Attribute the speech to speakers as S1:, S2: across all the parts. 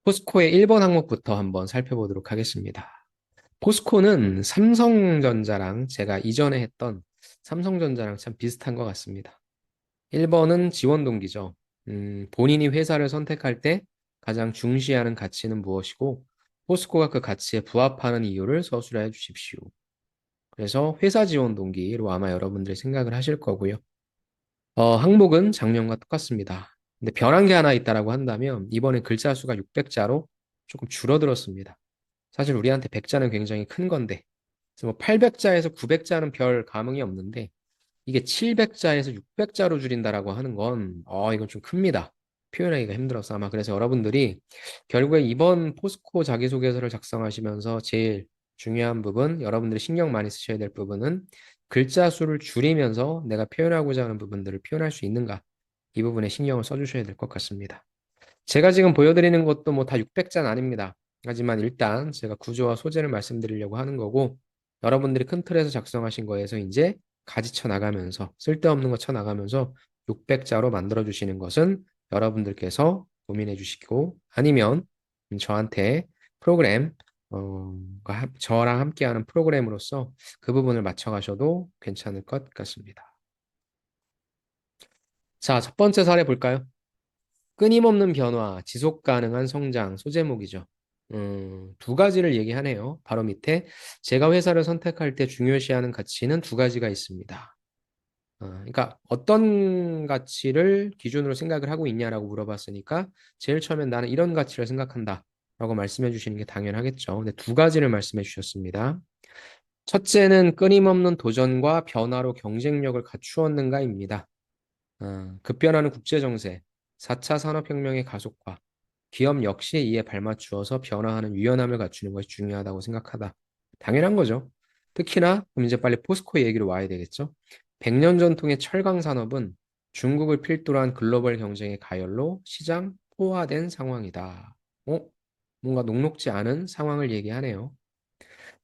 S1: 포스코의 1번 항목부터 한번 살펴보도록 하겠습니다. 포스코는 삼성전자랑 제가 이전에 했던 삼성전자랑 참 비슷한 것 같습니다. 1번은 지원 동기죠. 본인이 회사를 선택할 때 가장 중시하는 가치는 무엇이고, 포스코가 그 가치에 부합하는 이유를 서술해 주십시오. 그래서 회사 지원 동기로 아마 여러분들이 생각을 하실 거고요. 항목은 작년과 똑같습니다. 근데 변한 게 하나 있다라고 한다면, 이번에 글자 수가 600자로 조금 줄어들었습니다. 사실 우리한테 100자는 굉장히 큰 건데, 그래서 뭐 800자에서 900자는 별 감흥이 없는데, 이게 700자에서 600자로 줄인다라고 하는 건, 이건 좀 큽니다. 표현하기가 힘들어서 아마 그래서 여러분들이 결국에 이번 포스코 자기소개서를 작성하시면서 제일 중요한 부분, 여러분들이 신경 많이 쓰셔야 될 부분은 글자 수를 줄이면서 내가 표현하고자 하는 부분들을 표현할 수 있는가, 이 부분에 신경을 써주셔야 될 것 같습니다. 제가 지금 보여드리는 것도 뭐 다 600자는 아닙니다. 하지만 일단 제가 구조와 소재를 말씀드리려고 하는 거고, 여러분들이 큰 틀에서 작성하신 거에서 이제 가지 쳐 나가면서 쓸데없는 거 쳐 나가면서 600자로 만들어 주시는 것은 여러분들께서 고민해 주시고, 아니면 저한테 프로그램 저랑 함께하는 프로그램으로서 그 부분을 맞춰 가셔도 괜찮을 것 같습니다. 자, 첫 번째 사례 볼까요? 끊임없는 변화, 지속 가능한 성장, 소제목이죠. 두 가지를 얘기하네요. 바로 밑에 제가 회사를 선택할 때 중요시하는 가치는 두 가지가 있습니다. 그러니까 어떤 가치를 기준으로 생각을 하고 있냐라고 물어봤으니까 제일 처음엔 나는 이런 가치를 생각한다 라고 말씀해 주시는 게 당연하겠죠. 근데 두 가지를 말씀해 주셨습니다. 첫째는 끊임없는 도전과 변화로 경쟁력을 갖추었는가입니다. 급변하는 국제정세, 4차 산업혁명의 가속화, 기업 역시 이에 발맞추어서 변화하는 유연함을 갖추는 것이 중요하다고 생각하다. 당연한 거죠. 특히나 그럼 이제 빨리 포스코 얘기로 와야 되겠죠. 100년 전통의 철강 산업은 중국을 필두로 한 글로벌 경쟁의 가열로 시장 포화된 상황이다. 뭔가 녹록지 않은 상황을 얘기하네요.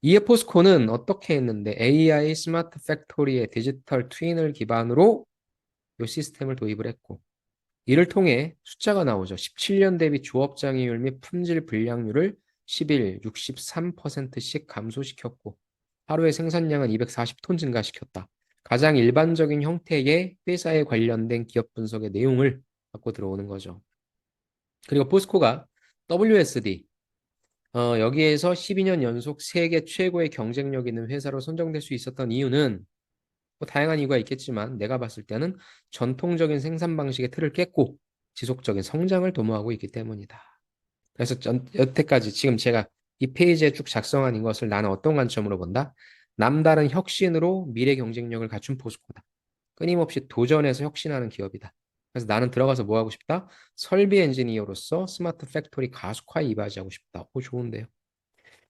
S1: 이에 포스코는 어떻게 했는데 AI 스마트 팩토리의 디지털 트윈을 기반으로 이 시스템을 도입을 했고, 이를 통해 숫자가 나오죠. 17년 대비 조업장애율 및 품질 불량률을 11, 63%씩 감소시켰고, 하루의 생산량은 240톤 증가시켰다. 가장 일반적인 형태의 회사에 관련된 기업 분석의 내용을 갖고 들어오는 거죠. 그리고 포스코가 WSD, 여기에서 12년 연속 세계 최고의 경쟁력 있는 회사로 선정될 수 있었던 이유는 뭐 다양한 이유가 있겠지만 내가 봤을 때는 전통적인 생산 방식의 틀을 깼고 지속적인 성장을 도모하고 있기 때문이다. 그래서 여태까지 지금 제가 이 페이지에 쭉 작성한 이것을 나는 어떤 관점으로 본다? 남다른 혁신으로 미래 경쟁력을 갖춘 포스코다. 끊임없이 도전해서 혁신하는 기업이다. 그래서 나는 들어가서 뭐 하고 싶다? 설비 엔지니어로서 스마트 팩토리 가속화에 이바지하고 싶다. 좋은데요.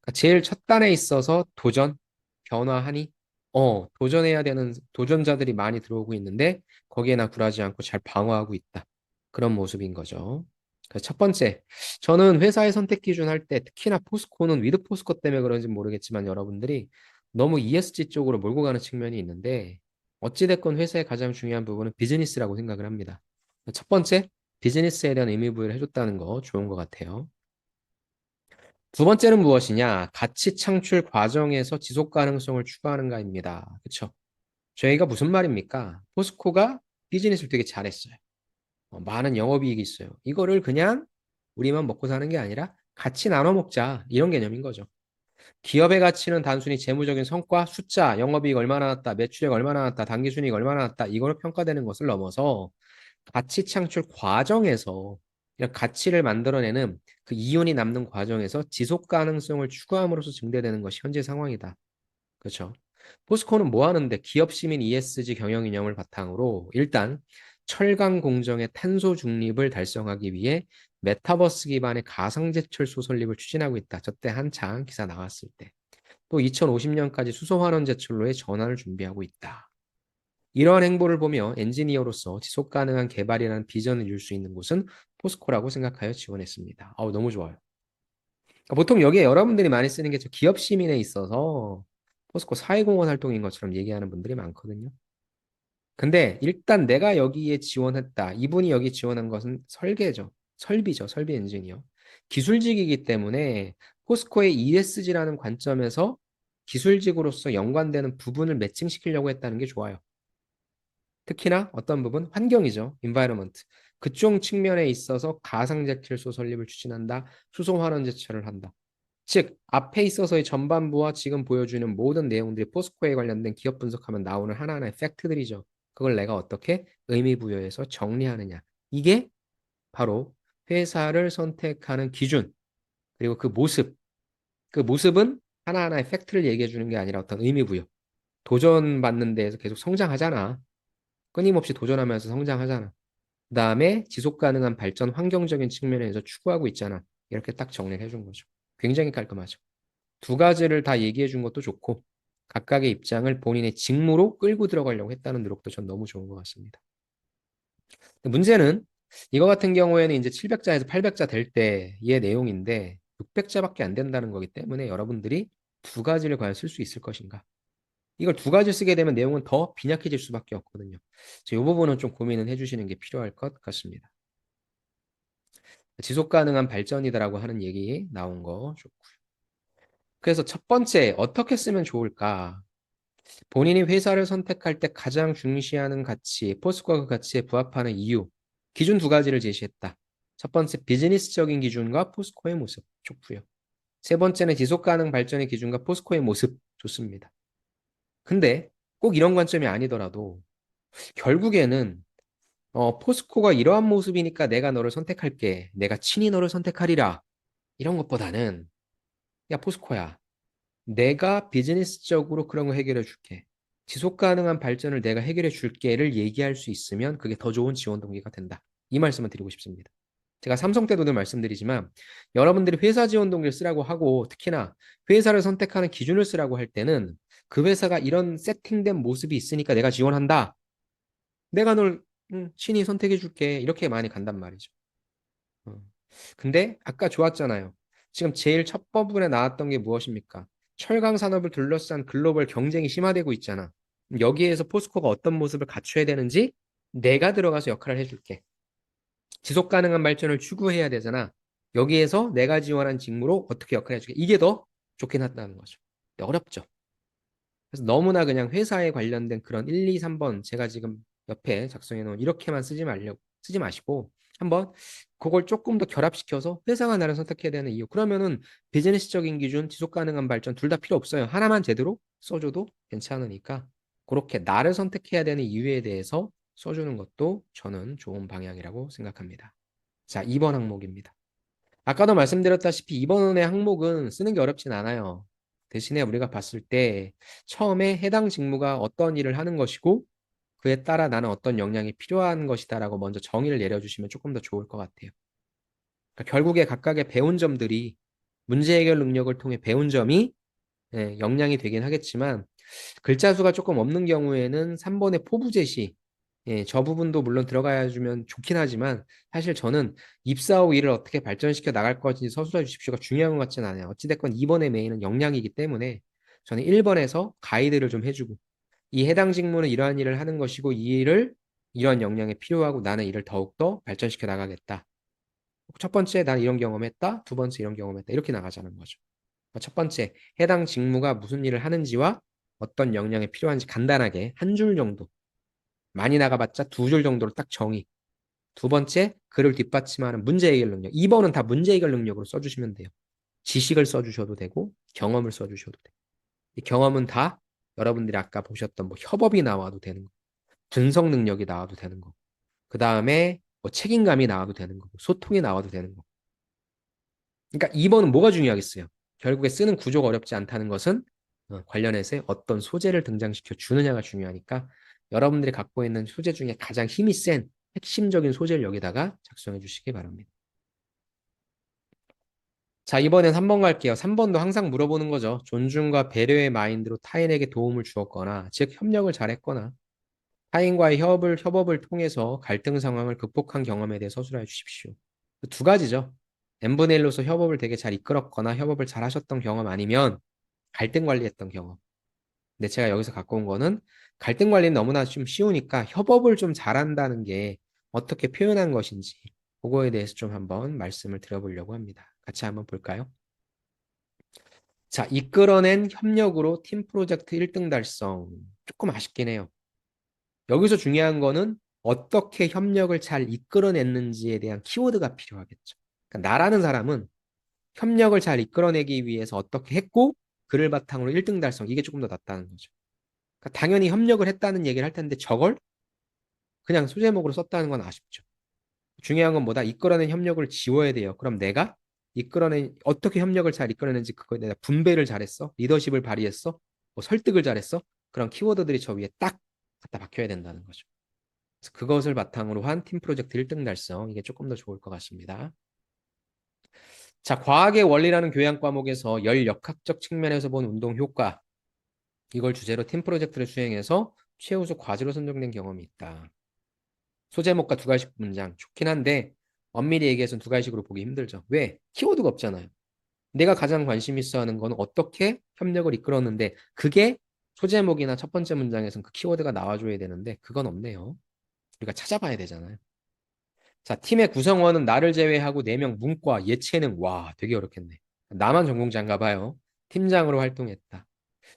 S1: 그러니까 제일 첫 단에 있어서 도전, 변화하니, 도전해야 되는 도전자들이 많이 들어오고 있는데 거기에 나 굴하지 않고 잘 방어하고 있다. 그런 모습인 거죠. 그래서 첫 번째, 저는 회사의 선택 기준 할 때 특히나 포스코는 위드 포스코 때문에 그런지 모르겠지만 여러분들이 너무 ESG 쪽으로 몰고 가는 측면이 있는데 어찌됐건 회사의 가장 중요한 부분은 비즈니스라고 생각을 합니다. 첫 번째, 비즈니스에 대한 의미 부여를 해줬다는 거 좋은 것 같아요. 두 번째는 무엇이냐? 가치 창출 과정에서 지속 가능성을 추구하는가입니다. 그렇죠? 저희가 무슨 말입니까? 포스코가 비즈니스를 되게 잘했어요. 많은 영업이익이 있어요. 이거를 그냥 우리만 먹고 사는 게 아니라 같이 나눠 먹자. 이런 개념인 거죠. 기업의 가치는 단순히 재무적인 성과, 숫자, 영업이익 얼마나 났다, 매출액 얼마나 났다, 당기순이익 얼마나 났다, 이걸로 평가되는 것을 넘어서 가치 창출 과정에서 이런 가치를 만들어내는 그 이윤이 남는 과정에서 지속 가능성을 추구함으로써 증대되는 것이 현재 상황이다. 그렇죠? 포스코는 뭐 하는데 기업 시민 ESG 경영 이념을 바탕으로 일단 철강 공정의 탄소 중립을 달성하기 위해 메타버스 기반의 가상제철소 설립을 추진하고 있다. 저때 한창 기사 나왔을 때. 또 2050년까지 수소 환원 제철로의 전환을 준비하고 있다. 이러한 행보를 보며 엔지니어로서 지속 가능한 개발이라는 비전을 이룰 수 있는 곳은 포스코라고 생각하여 지원했습니다. 너무 좋아요. 보통 여기에 여러분들이 많이 쓰는 게 저 기업 시민에 있어서 포스코 사회공헌 활동인 것처럼 얘기하는 분들이 많거든요. 근데 일단 내가 여기에 지원했다. 이분이 여기 지원한 것은 설계죠. 설비죠. 설비 엔지니어. 기술직이기 때문에 포스코의 ESG라는 관점에서 기술직으로서 연관되는 부분을 매칭시키려고 했다는 게 좋아요. 특히나 어떤 부분? 환경이죠. environment. 그쪽 측면에 있어서 가상제칠소 설립을 추진한다. 수소환원 제철을 한다. 즉, 앞에 있어서의 전반부와 지금 보여주는 모든 내용들이 포스코에 관련된 기업 분석하면 나오는 하나하나의 팩트들이죠. 그걸 내가 어떻게 의미 부여해서 정리하느냐. 이게 바로 회사를 선택하는 기준, 그리고 그 모습. 그 모습은 하나하나의 팩트를 얘기해 주는 게 아니라 어떤 의미 부여. 도전받는 데에서 계속 성장하잖아. 끊임없이 도전하면서 성장하잖아. 그 다음에 지속 가능한 발전 환경적인 측면에서 추구하고 있잖아. 이렇게 딱 정리를 해준 거죠. 굉장히 깔끔하죠. 두 가지를 다 얘기해 준 것도 좋고, 각각의 입장을 본인의 직무로 끌고 들어가려고 했다는 노력도 전 너무 좋은 것 같습니다. 문제는 이거 같은 경우에는 이제 700자에서 800자 될 때의 내용인데 600자밖에 안 된다는 거기 때문에 여러분들이 두 가지를 과연 쓸 수 있을 것인가? 이걸 두 가지 쓰게 되면 내용은 더 빈약해질 수밖에 없거든요. 이 부분은 좀 고민을 해주시는 게 필요할 것 같습니다. 지속 가능한 발전이다라고 하는 얘기 나온 거 좋고요. 그래서 첫 번째, 어떻게 쓰면 좋을까? 본인이 회사를 선택할 때 가장 중시하는 가치, 포스코가 그 가치에 부합하는 이유, 기준 두 가지를 제시했다. 첫 번째, 비즈니스적인 기준과 포스코의 모습, 좋고요. 세 번째는 지속 가능 발전의 기준과 포스코의 모습, 좋습니다. 근데 꼭 이런 관점이 아니더라도 결국에는 포스코가 이러한 모습이니까 내가 너를 선택할게. 내가 친히 너를 선택하리라. 이런 것보다는 야, 포스코야. 내가 비즈니스적으로 그런 거 해결해 줄게. 지속 가능한 발전을 내가 해결해 줄게를 얘기할 수 있으면 그게 더 좋은 지원 동기가 된다. 이 말씀을 드리고 싶습니다. 제가 삼성 때도 늘 말씀드리지만 여러분들이 회사 지원 동기를 쓰라고 하고 특히나 회사를 선택하는 기준을 쓰라고 할 때는 그 회사가 이런 세팅된 모습이 있으니까 내가 지원한다. 내가 널 친히 선택해 줄게. 이렇게 많이 간단 말이죠. 어. 근데 아까 좋았잖아요. 지금 제일 첫 부분에 나왔던 게 무엇입니까? 철강 산업을 둘러싼 글로벌 경쟁이 심화되고 있잖아. 여기에서 포스코가 어떤 모습을 갖춰야 되는지 내가 들어가서 역할을 해줄게. 지속 가능한 발전을 추구해야 되잖아. 여기에서 내가 지원한 직무로 어떻게 역할을 해줄게. 이게 더 좋긴 하다는 거죠. 근데 어렵죠. 그래서 너무나 그냥 회사에 관련된 그런 1, 2, 3번 제가 지금 옆에 작성해 놓은 이렇게만 쓰지 마시고 한번 그걸 조금 더 결합시켜서 회사가 나를 선택해야 되는 이유. 그러면은 비즈니스적인 기준, 지속 가능한 발전 둘 다 필요 없어요. 하나만 제대로 써줘도 괜찮으니까 그렇게 나를 선택해야 되는 이유에 대해서 써주는 것도 저는 좋은 방향이라고 생각합니다. 자, 2번 항목입니다. 아까도 말씀드렸다시피 이번의 항목은 쓰는 게 어렵진 않아요. 대신에 우리가 봤을 때 처음에 해당 직무가 어떤 일을 하는 것이고 그에 따라 나는 어떤 역량이 필요한 것이다라고 먼저 정의를 내려주시면 조금 더 좋을 것 같아요. 그러니까 결국에 각각의 배운 점들이 문제 해결 능력을 통해 배운 점이 역량이 되긴 하겠지만 글자 수가 조금 없는 경우에는 3번의 포부 제시 저 부분도 물론 들어가야 주면 좋긴 하지만 사실 저는 입사 후 일을 어떻게 발전시켜 나갈 것인지 서술해 주십시오가 중요한 것 같지는 않아요. 어찌됐건 2번의 메인은 역량이기 때문에 저는 1번에서 가이드를 좀 해주고 이 해당 직무는 이러한 일을 하는 것이고 이 일을 이러한 역량이 필요하고 나는 이를 더욱더 발전시켜 나가겠다. 첫 번째 난 이런 경험했다. 두 번째 이런 경험했다. 이렇게 나가자는 거죠. 첫 번째 해당 직무가 무슨 일을 하는지와 어떤 역량이 필요한지 간단하게 한 줄 정도 많이 나가봤자 두 줄 정도로 딱 정의. 두 번째, 글을 뒷받침하는 문제 해결 능력. 2번은 다 문제 해결 능력으로 써주시면 돼요. 지식을 써주셔도 되고 경험을 써주셔도 돼요. 이 경험은 다 여러분들이 아까 보셨던 뭐 협업이 나와도 되는 거, 분석 능력이 나와도 되는 거, 그 다음에 뭐 책임감이 나와도 되는 거, 소통이 나와도 되는 거. 그러니까 2번은 뭐가 중요하겠어요? 결국에 쓰는 구조가 어렵지 않다는 것은 관련해서 어떤 소재를 등장시켜 주느냐가 중요하니까 여러분들이 갖고 있는 소재 중에 가장 힘이 센 핵심적인 소재를 여기다가 작성해 주시기 바랍니다. 자, 이번엔 3번 갈게요. 3번도 항상 물어보는 거죠. 존중과 배려의 마인드로 타인에게 도움을 주었거나, 즉 협력을 잘했거나, 타인과의 협업을 통해서 갈등 상황을 극복한 경험에 대해 서술해 주십시오. 두 가지죠. n분의 1로서 협업을 되게 잘 이끌었거나 협업을 잘 하셨던 경험 아니면 갈등 관리했던 경험. 근데 제가 여기서 갖고 온 거는 갈등 관리는 너무나 좀 쉬우니까 협업을 좀 잘한다는 게 어떻게 표현한 것인지 그거에 대해서 좀 한번 말씀을 드려보려고 합니다. 같이 한번 볼까요? 자, 이끌어낸 협력으로 팀 프로젝트 1등 달성. 조금 아쉽긴 해요. 여기서 중요한 거는 어떻게 협력을 잘 이끌어냈는지에 대한 키워드가 필요하겠죠. 그러니까 나라는 사람은 협력을 잘 이끌어내기 위해서 어떻게 했고 그를 바탕으로 1등 달성. 이게 조금 더 낫다는 거죠. 그러니까 당연히 협력을 했다는 얘기를 할 텐데 저걸 그냥 소제목으로 썼다는 건 아쉽죠. 중요한 건 뭐다? 이끌어낸 협력을 지워야 돼요. 그럼 내가 이끌어낸 어떻게 협력을 잘 이끌어내는지 그거에 내가 분배를 잘했어? 리더십을 발휘했어? 뭐 설득을 잘했어? 그런 키워드들이 저 위에 딱 갖다 박혀야 된다는 거죠. 그래서 그것을 바탕으로 한 팀 프로젝트 1등 달성 이게 조금 더 좋을 것 같습니다. 자, 과학의 원리라는 교양 과목에서 열 역학적 측면에서 본 운동 효과 이걸 주제로 팀 프로젝트를 수행해서 최우수 과제로 선정된 경험이 있다. 소제목과 두 가지 문장 좋긴 한데 엄밀히 얘기해서 두 가지식으로 보기 힘들죠. 왜? 키워드가 없잖아요. 내가 가장 관심 있어 하는 건 어떻게 협력을 이끌었는데 그게 소제목이나 첫 번째 문장에서는 그 키워드가 나와줘야 되는데 그건 없네요. 우리가 찾아봐야 되잖아요. 자, 팀의 구성원은 나를 제외하고 4명 문과, 예체능. 와, 되게 어렵겠네. 나만 전공자인가 봐요. 팀장으로 활동했다.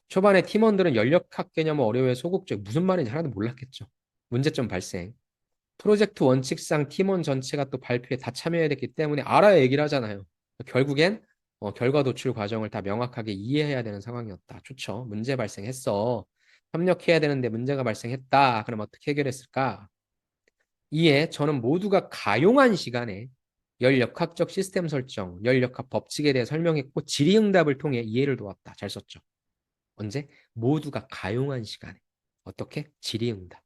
S1: 초반에 팀원들은 연력학 개념을 어려워해 소극적. 무슨 말인지 하나도 몰랐겠죠. 문제점 발생. 프로젝트 원칙상 팀원 전체가 또 발표에 다 참여해야 됐기 때문에 알아야 얘기를 하잖아요. 결국엔 결과 도출 과정을 다 명확하게 이해해야 되는 상황이었다. 좋죠. 문제 발생했어. 협력해야 되는데 문제가 발생했다. 그럼 어떻게 해결했을까? 이에 저는 모두가 가용한 시간에 열역학적 시스템 설정, 열역학 법칙에 대해 설명했고 질의응답을 통해 이해를 도왔다. 잘 썼죠. 언제? 모두가 가용한 시간에. 어떻게? 질의응답.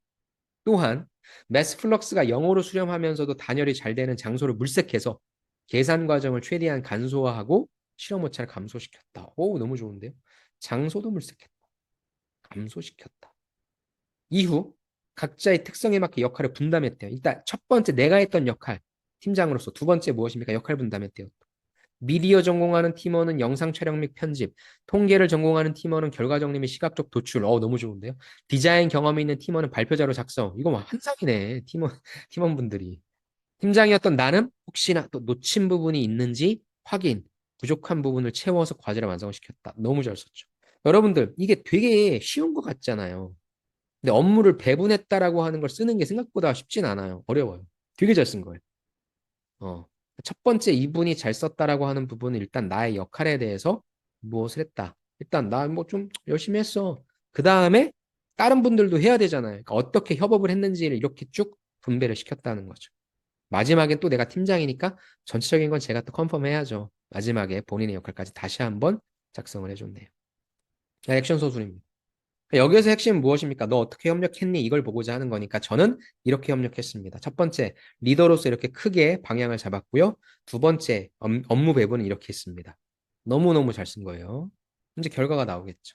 S1: 또한 매스 플럭스가 영어로 수렴하면서도 단열이 잘 되는 장소를 물색해서 계산 과정을 최대한 간소화하고 실험 오차를 감소시켰다. 오, 너무 좋은데요? 장소도 물색했다. 감소시켰다. 이후 각자의 특성에 맞게 역할을 분담했대요. 일단 첫 번째 내가 했던 역할, 팀장으로서. 두 번째 무엇입니까? 역할 분담했대요. 미디어 전공하는 팀원은 영상 촬영 및 편집, 통계를 전공하는 팀원은 결과 정리 및 시각적 도출. 너무 좋은데요. 디자인 경험이 있는 팀원은 발표 자료 작성. 이거 뭐 한상이네. 팀원분들이. 팀장이었던 나는 혹시나 또 놓친 부분이 있는지 확인, 부족한 부분을 채워서 과제를 완성시켰다. 너무 잘 썼죠. 여러분들, 이게 되게 쉬운 것 같잖아요. 근데 업무를 배분했다라고 하는 걸 쓰는 게 생각보다 쉽진 않아요. 어려워요. 되게 잘 쓴 거예요. 어. 첫 번째 이분이 잘 썼다라고 하는 부분은 일단 나의 역할에 대해서 무엇을 했다. 일단 나 뭐 좀 열심히 했어. 그 다음에 다른 분들도 해야 되잖아요. 그러니까 어떻게 협업을 했는지를 이렇게 쭉 분배를 시켰다는 거죠. 마지막엔 또 내가 팀장이니까 전체적인 건 제가 또 컨펌해야죠. 마지막에 본인의 역할까지 다시 한번 작성을 해줬네요. 액션 소술입니다. 여기에서 핵심은 무엇입니까? 너 어떻게 협력했니? 이걸 보고자 하는 거니까 저는 이렇게 협력했습니다. 첫 번째, 리더로서 이렇게 크게 방향을 잡았고요. 두 번째, 업무 배분은 이렇게 했습니다. 너무너무 잘 쓴 거예요. 이제 결과가 나오겠죠.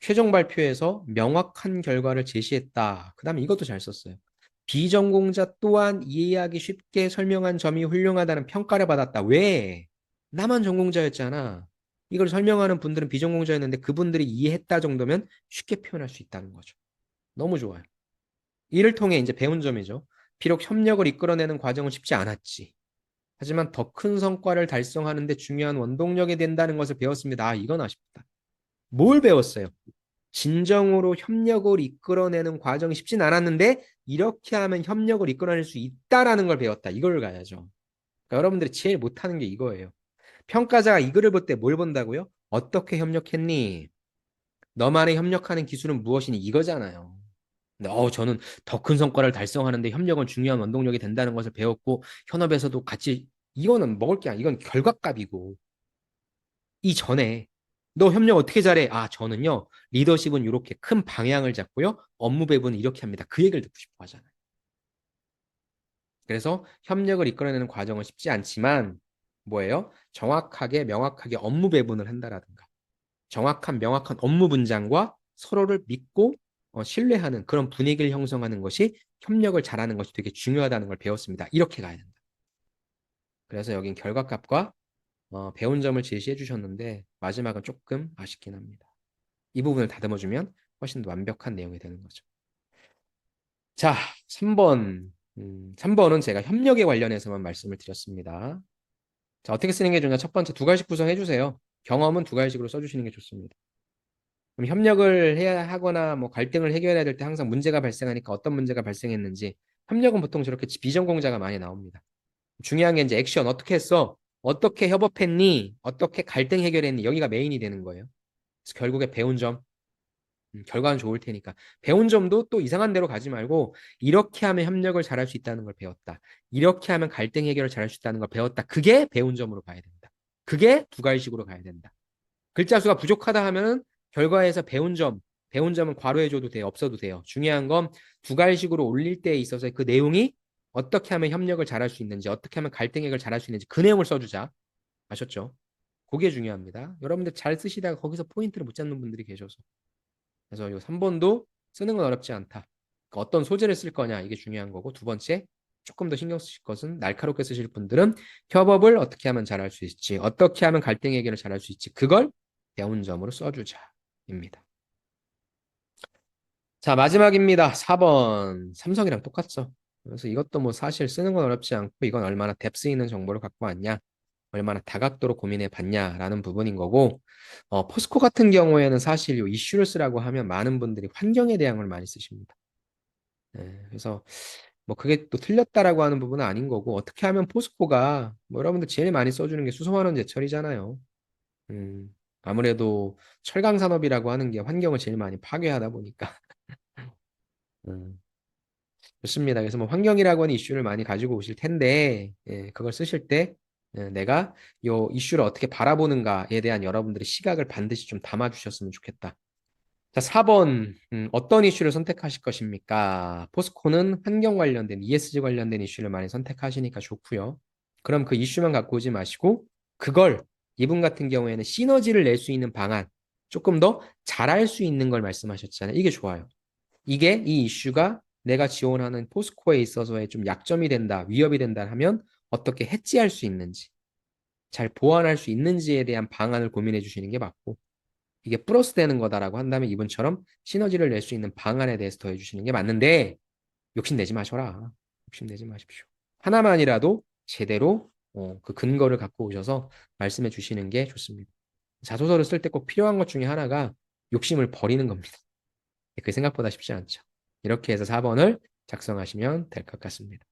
S1: 최종 발표에서 명확한 결과를 제시했다. 그 다음에 이것도 잘 썼어요. 비전공자 또한 이해하기 쉽게 설명한 점이 훌륭하다는 평가를 받았다. 왜? 나만 전공자였잖아. 이걸 설명하는 분들은 비전공자였는데 그분들이 이해했다 정도면 쉽게 표현할 수 있다는 거죠. 너무 좋아요. 이를 통해 이제 배운 점이죠. 비록 협력을 이끌어내는 과정은 쉽지 않았지. 하지만 더 큰 성과를 달성하는 데 중요한 원동력이 된다는 것을 배웠습니다. 이건 아쉽다. 뭘 배웠어요? 진정으로 협력을 이끌어내는 과정이 쉽진 않았는데 이렇게 하면 협력을 이끌어낼 수 있다라는 걸 배웠다. 이걸 가야죠. 그러니까 여러분들이 제일 못하는 게 이거예요. 평가자가 이 글을 볼 때 뭘 본다고요? 어떻게 협력했니? 너만의 협력하는 기술은 무엇이니? 이거잖아요. 근데 저는 더 큰 성과를 달성하는데 협력은 중요한 원동력이 된다는 것을 배웠고 현업에서도 같이 이거는 먹을 게 아니야. 이건 결과값이고 이전에 너 협력 어떻게 잘해? 저는요. 리더십은 이렇게 큰 방향을 잡고요. 업무 배분은 이렇게 합니다. 그 얘기를 듣고 싶어 하잖아요. 그래서 협력을 이끌어내는 과정은 쉽지 않지만 뭐예요? 정확하게 명확하게 업무 배분을 한다라든가 정확한 명확한 업무 분장과 서로를 믿고 신뢰하는 그런 분위기를 형성하는 것이 협력을 잘하는 것이 되게 중요하다는 걸 배웠습니다. 이렇게 가야 된다. 그래서 여긴 결과값과 배운 점을 제시해 주셨는데 마지막은 조금 아쉽긴 합니다. 이 부분을 다듬어주면 훨씬 더 완벽한 내용이 되는 거죠. 자, 3번. 3번은 제가 협력에 관련해서만 말씀을 드렸습니다. 자, 어떻게 쓰는 게 좋냐? 첫 번째, 두 가지씩 구성해 주세요. 경험은 두 가지식으로 써주시는 게 좋습니다. 그럼 협력을 해야 하거나 뭐 갈등을 해결해야 될 때 항상 문제가 발생하니까 어떤 문제가 발생했는지 협력은 보통 저렇게 비전공자가 많이 나옵니다. 중요한 게 이제 액션 어떻게 했어? 어떻게 협업했니? 어떻게 갈등 해결했니? 여기가 메인이 되는 거예요. 그래서 결국에 배운 점, 결과는 좋을 테니까. 배운 점도 또 이상한 데로 가지 말고 이렇게 하면 협력을 잘할 수 있다는 걸 배웠다. 이렇게 하면 갈등 해결을 잘할 수 있다는 걸 배웠다. 그게 배운 점으로 가야 된다. 그게 두 가지식으로 가야 된다. 글자 수가 부족하다 하면은 결과에서 배운 점은 괄호해줘도 돼요. 없어도 돼요. 중요한 건 두 가지식으로 올릴 때에 있어서 그 내용이 어떻게 하면 협력을 잘할 수 있는지, 어떻게 하면 갈등 해결을 잘할 수 있는지 그 내용을 써주자. 아셨죠? 그게 중요합니다. 여러분들 잘 쓰시다가 거기서 포인트를 못 잡는 분들이 계셔서. 그래서 이 3번도 쓰는 건 어렵지 않다. 그러니까 어떤 소재를 쓸 거냐 이게 중요한 거고 두 번째 조금 더 신경 쓰실 것은 날카롭게 쓰실 분들은 협업을 어떻게 하면 잘할 수 있지 어떻게 하면 갈등 해결을 잘할 수 있지 그걸 배운 점으로 써주자입니다. 자 마지막입니다. 4번 삼성이랑 똑같죠. 그래서 이것도 뭐 사실 쓰는 건 어렵지 않고 이건 얼마나 뎁스 있는 정보를 갖고 왔냐 얼마나 다각도로 고민해 봤냐라는 부분인 거고 포스코 같은 경우에는 사실 이 이슈를 쓰라고 하면 많은 분들이 환경에 대한 걸 많이 쓰십니다. 네, 그래서 뭐 그게 또 틀렸다라고 하는 부분은 아닌 거고 어떻게 하면 포스코가 뭐 여러분들 제일 많이 써주는 게 수소환원 제철이잖아요. 아무래도 철강 산업이라고 하는 게 환경을 제일 많이 파괴하다 보니까 음, 좋습니다. 그래서 뭐 환경이라고 하는 이슈를 많이 가지고 오실 텐데 예, 그걸 쓰실 때 내가 요 이슈를 어떻게 바라보는가에 대한 여러분들의 시각을 반드시 좀 담아 주셨으면 좋겠다. 자, 4번 어떤 이슈를 선택하실 것입니까? 포스코는 환경 관련된 ESG 관련된 이슈를 많이 선택하시니까 좋고요. 그럼 그 이슈만 갖고 오지 마시고 그걸 이분 같은 경우에는 시너지를 낼 수 있는 방안, 조금 더 잘할 수 있는 걸 말씀하셨잖아요. 이게 좋아요. 이게 이 이슈가 내가 지원하는 포스코에 있어서의 좀 약점이 된다, 위협이 된다 하면 어떻게 해지할 수 있는지, 잘 보완할 수 있는지에 대한 방안을 고민해 주시는 게 맞고 이게 플러스 되는 거다라고 한다면 이분처럼 시너지를 낼 수 있는 방안에 대해서 더해 주시는 게 맞는데 욕심내지 마셔라. 욕심내지 마십시오. 하나만이라도 제대로 그 근거를 갖고 오셔서 말씀해 주시는 게 좋습니다. 자소서를 쓸 때 꼭 필요한 것 중에 하나가 욕심을 버리는 겁니다. 그 생각보다 쉽지 않죠. 이렇게 해서 4번을 작성하시면 될 것 같습니다.